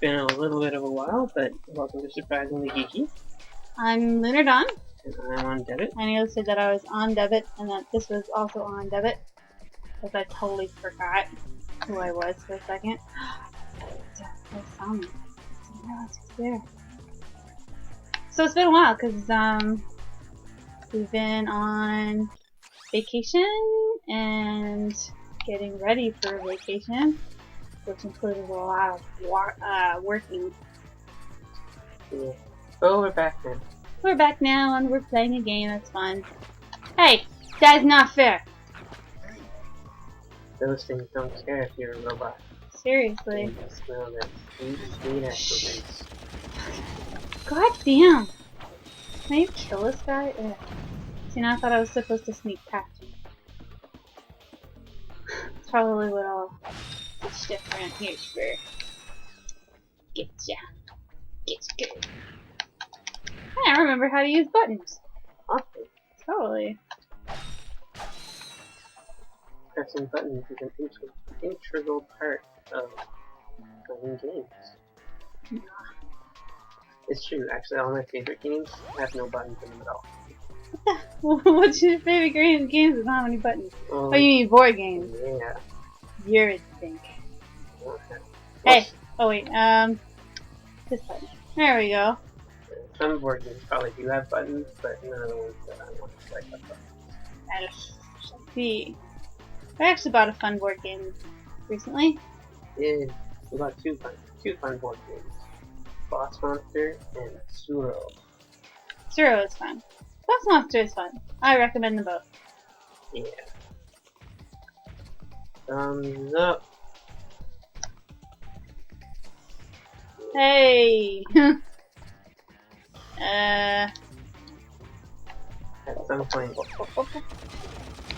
been a little bit of a while, but welcome to Surprisingly Geeky. I'm LunarDawn. And I'm on debit. I nearly said that I was on debit and that this was also on debit, because I totally forgot who I was for a second. There's Sami. There. So it's been a while because we've been on vacation and getting ready for vacation, which included a lot of working. Yeah. Oh, we're back then. We're back now and we're playing a game that's fun. Hey, that is not fair. Those things don't care if you're a robot. Seriously. You smell that sweet excellence. God damn. Can you kill this guy? Ugh. See, now I thought I was supposed to sneak past him. It's probably what all this shit around here for. Getcha. Getcha. I remember how to use buttons. Awesome. Totally. Pressing buttons is an integral part of playing games. It's true, actually all my favorite games have no buttons in them at all. What's your favorite games with how many buttons? Oh, you mean board games? Yeah. You're a think. Okay. Hey! Oh wait, this button. There we go. Some board games probably do have buttons, but none of the ones that I want to play have buttons. That shall be. I actually bought a fun board game recently. Yeah, we got two fun board games. Boss Monster and Suro. Suro is fun. Boss Monster is fun. I recommend them both. Yeah. Thumbs up. Hey! At some point,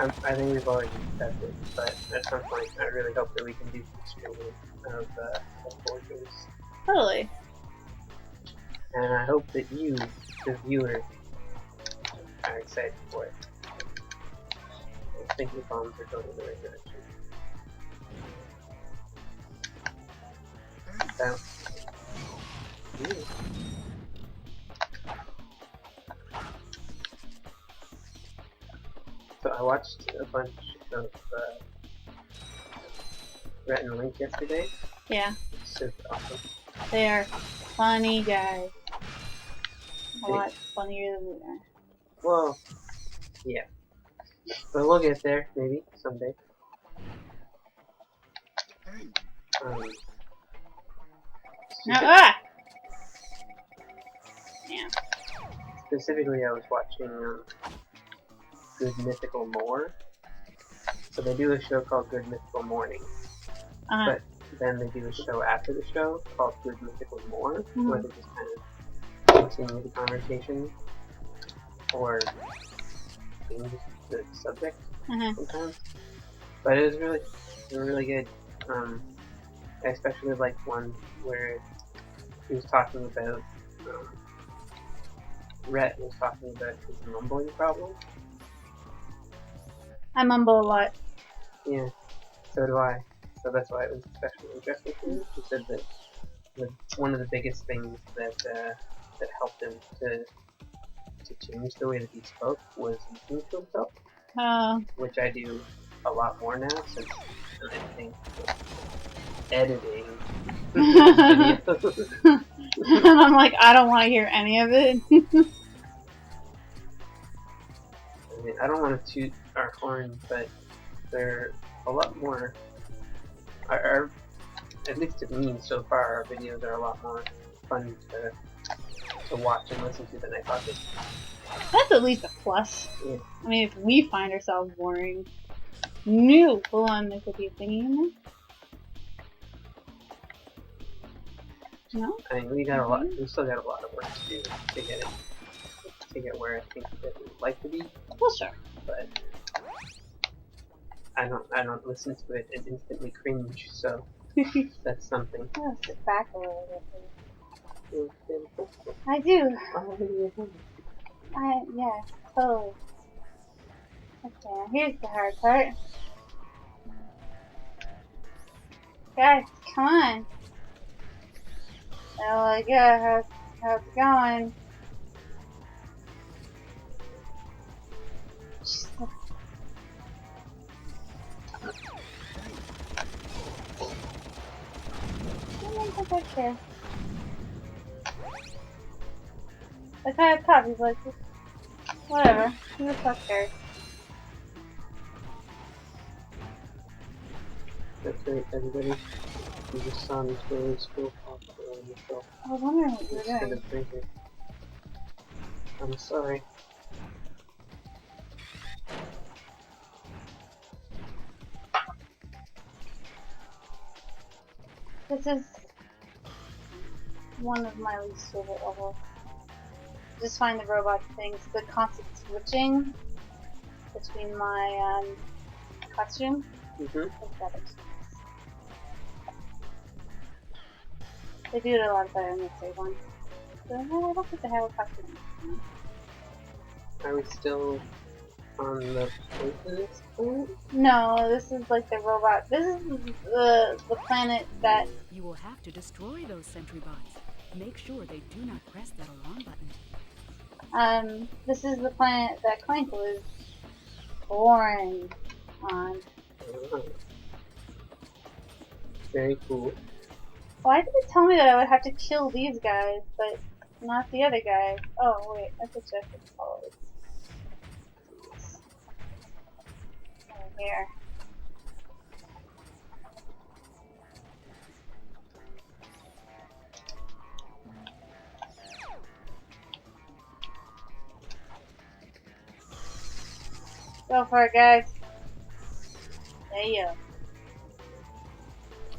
I think we've already said this, but at some point I really hope that we can do some streaming of board games. Totally. And I hope that you, the viewer, are excited for it. I think the bombs are going in the right direction. Bounce. Ooh. So I watched a bunch of Ratchet and Clank yesterday. Yeah. It's super awesome. They are funny guys. A lot funnier than we are. Well, yeah. But we'll get there, maybe, someday. Yeah. Specifically, I was watching Good Mythical More. So they do a show called Good Mythical Morning. But then they do a show after the show called Good Mythical More, where they just kind of continue the conversation or change the subject sometimes. But it was really good. I especially liked one where he was talking about Rhett was talking about his mumbling problem. I mumble a lot. Yeah, so do I. So that's why it was especially interesting to me. He said that one of the biggest things that helped him to change the way that he spoke was listening to himself. Which I do a lot more now since I think editing videos. And I'm like, I don't want to hear any of it. I mean, I don't want to toot our horn, but they're a lot more. At least to me, so far, our videos are a lot more fun to watch and listen to than I thought they'd be. That's at least a plus. Yeah. I mean, if we find ourselves boring, no, hold on, there could be a thingy in there. No? I mean, we still got a lot of work to do to get where I think that we'd like to be. Well, sure. But I don't listen to it and instantly cringe, so that's something. I'll sit back a little bit. I do. Yeah, totally. Okay, now here's the hard part. Guys, come on. they're like, yeah, how's it going? I don't think I care. Like, I have puppies, like, whatever. Who the fuck cares? That's right, everybody. You just saw me throwing school popcorn on myself. I was wondering what you were Instead doing. of drinking. I'm sorry. This is one of my least favorite levels. Just find the robot things, the constant switching between my costume. They do it a lot better in the third one. But no, I don't think they have a costume. Are we still on the places? No, this is like the robot. This is the planet that... You will have to destroy those sentry bots. Make sure they do not press that alarm button. This is the planet that Clank was born on. Very cool. Why did it tell me that I would have to kill these guys, but not the other guys? Oh, wait, that's a chest of colors. Over here. Go for it, guys. There you go.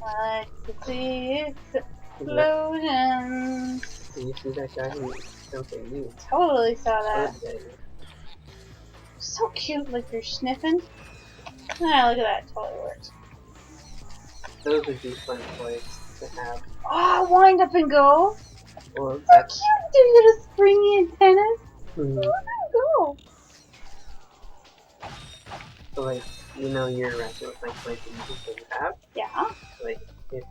I like to see explosions. Did you see that guy who jumped at you? Totally saw that. So cute, like you're sniffing. Ah, look at that. Totally worked. Those would be fun toys to have. Oh, wind up and go. Well, So that's cute, their little springy antennas. mm-hmm. Wind up and go. So like, you know your Ratchet and Clank toys that you just didn't have? Yeah. Like, if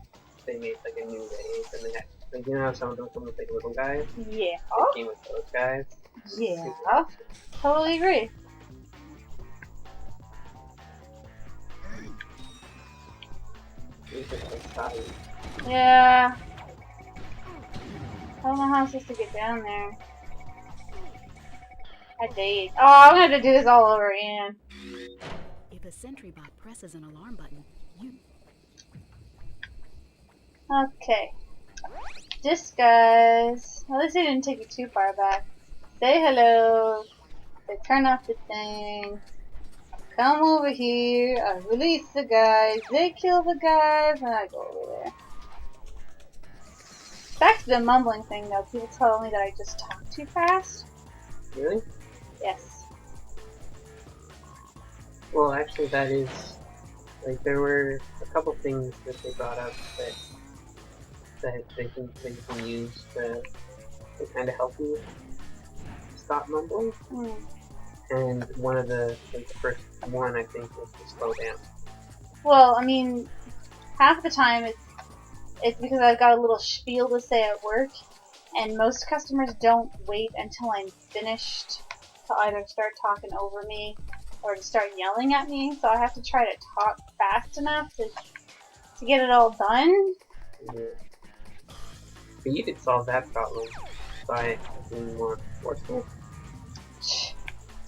they made like a new race and they had, like, you know how some of them come with like little guys? Yeah. They came with those guys. Yeah. Totally agree. These are like size. Yeah. I don't know how I'm supposed to get down there. I did. Oh, I'm gonna have to do this all over again. If a sentry bot presses an alarm button, you... Okay. Disguise. At least they didn't take you too far back. Say hello. They turn off the thing. Come over here. I release the guys. They kill the guys. And I go over there. Back to the mumbling thing though. People tell me that I just talk too fast. Really? Yes. Well, actually, that is like there were a couple things that they brought up that they can use to kind of help you stop mumbling. And one of the first one I think was to slow down. Well, I mean, half the time it's because I've got a little spiel to say at work, and most customers don't wait until I'm finished to either start talking over me or to start yelling at me, so I have to try to talk fast enough to get it all done. Yeah. But you could solve that problem by being more forceful.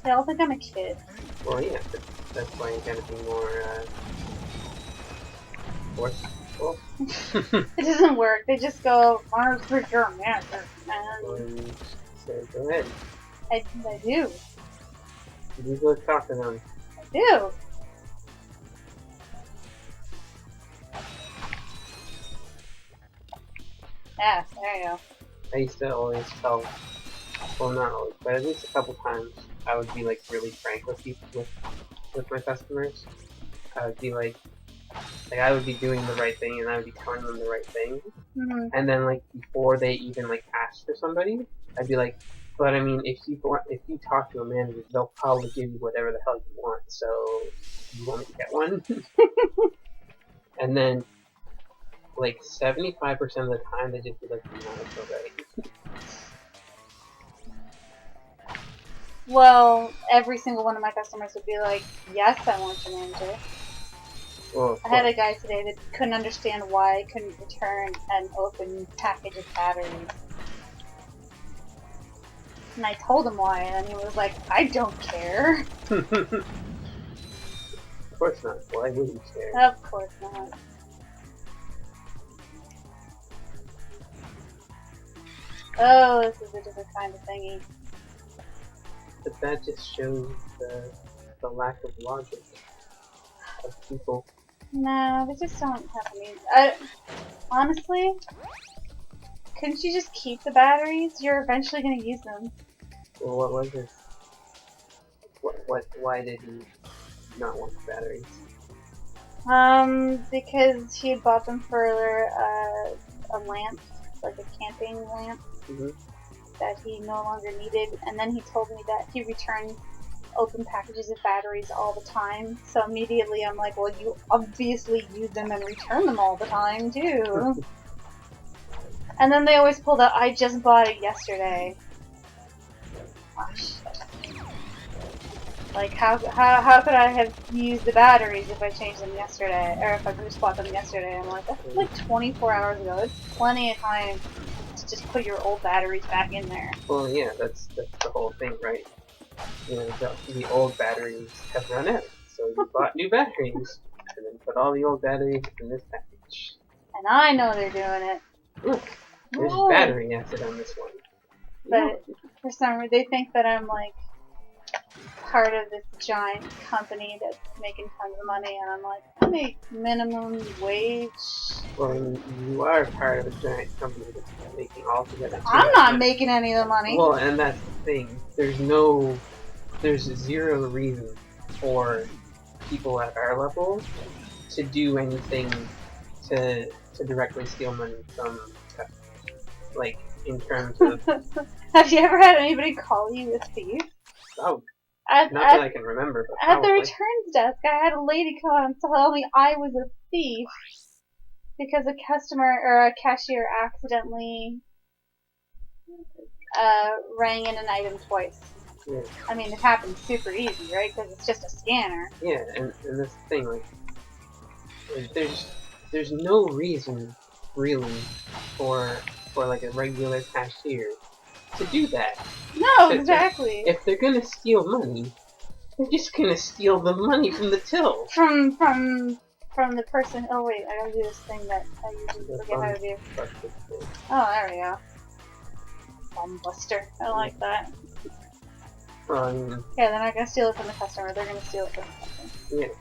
They all think I'm a kid. Well, yeah, but that's why you gotta be more forceful. It doesn't work. They just go, "Mars for your master," and So go ahead. I do. You go talk to them. I do. Yeah, there you go. I used to always tell, well, not always, but at least a couple times, I would be like really frank with people, with my customers. I would be like I would be doing the right thing and I would be telling them the right thing. Mm-hmm. And then like before they even like ask for somebody, I'd be like, but I mean, if you talk to a manager, they'll probably give you whatever the hell you want. So you want me to get one? And then like 75% of the time they just be like, no, it's alright. Well, every single one of my customers would be like, yes, I want your manager. Well, I had a guy today that couldn't understand why I couldn't return an open package of batteries. And I told him why, and he was like, I don't care. Of course not. Why would you care? Of course not. Oh, this is a different kind of thingy. But that just shows the lack of logic of people. No, they just don't have any. Honestly, couldn't you just keep the batteries? You're eventually going to use them. Well, what was this? Why did he not want the batteries? Because he had bought them for a lamp, like a camping lamp, that he no longer needed, and then he told me that he returns open packages of batteries all the time, so immediately I'm like, well, you obviously use them and return them all the time, too. And then they always pull that, I just bought it yesterday. Oh, shit. Like, how could I have used the batteries if I changed them yesterday, or if I just bought them yesterday? I'm like, that's like 24 hours ago. It's plenty of time to just put your old batteries back in there. Well, yeah, that's the whole thing, right? You know, the old batteries have run out, so you bought new batteries, and then put all the old batteries in this package. And I know they're doing it. Look, there's battery acid on this one. But for some reason, they think that I'm like part of this giant company that's making tons of money, and I'm like, I make minimum wage. Well, you are part of a giant company that's making altogether. I'm not making any of the money. Well, and that's the thing. There's zero reason for people at our level to do anything to directly steal money from customers. Like, in terms of... Have you ever had anybody call you a thief? Oh, not that I can remember, but at the returns desk, I had a lady come and tell me I was a thief because a customer or a cashier accidentally rang in an item twice. Yeah. I mean, it happens super easy, right? Because it's just a scanner. Yeah, and that's the thing, like there's no reason, really, for like a regular cashier to do that. No, exactly. If they're gonna steal money, they're just gonna steal the money from the till. From the person. Oh wait, I gotta do this thing that I usually forget how to do. Oh, there we go. Bum buster. I like that. Yeah, they're not gonna steal it from the customer. They're gonna steal it from the customer. Yeah.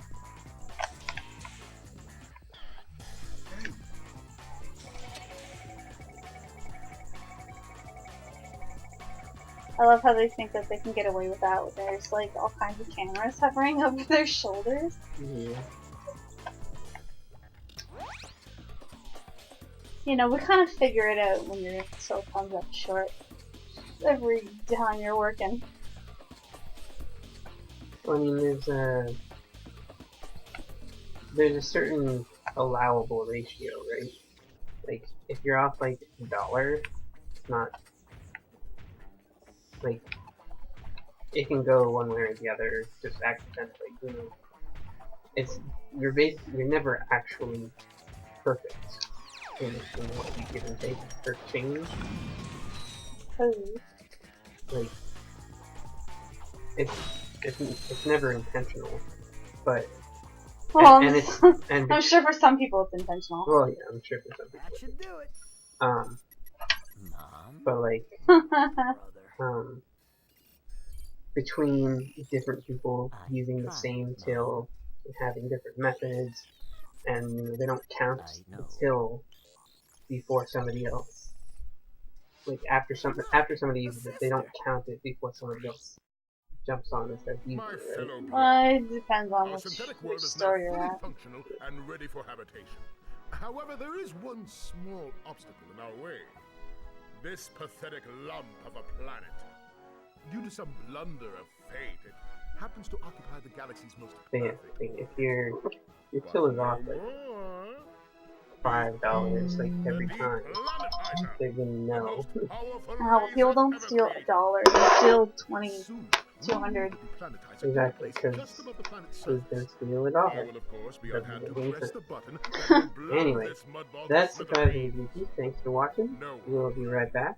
I love how they think that they can get away with that. There's like all kinds of cameras hovering over their shoulders. Yeah. You know, we kind of figure it out when your soul comes up short. Every time you're working. Well, I mean, there's a certain allowable ratio, right? Like, if you're off like $1, it's not like it can go one way or the other, just accidentally. You know, you're never actually perfect in what you give and take for change. Like, it's never intentional, but well, and I'm sure for some people it's intentional. Well, yeah, I'm sure for some people. That should do it. Mom. But like, between different people using the same till and having different methods, and you know, they don't count the till before somebody else. Like after somebody uses it, they don't count it before somebody else jumps on and starts using it. Right? Well, it depends on which store you're at. Functional and ready for habitation. However, there is one small obstacle in our way. This pathetic lump of a planet. Due to some blunder of fate, it happens to occupy the galaxy's most perfect. If your till is off, like, $5 like every time. They didn't know. Well, people don't steal $1. They steal 20, 200. Exactly, because who's gonna steal $1? Anyway, that's Surprisingly Geeky. Thanks for watching. We'll be right back.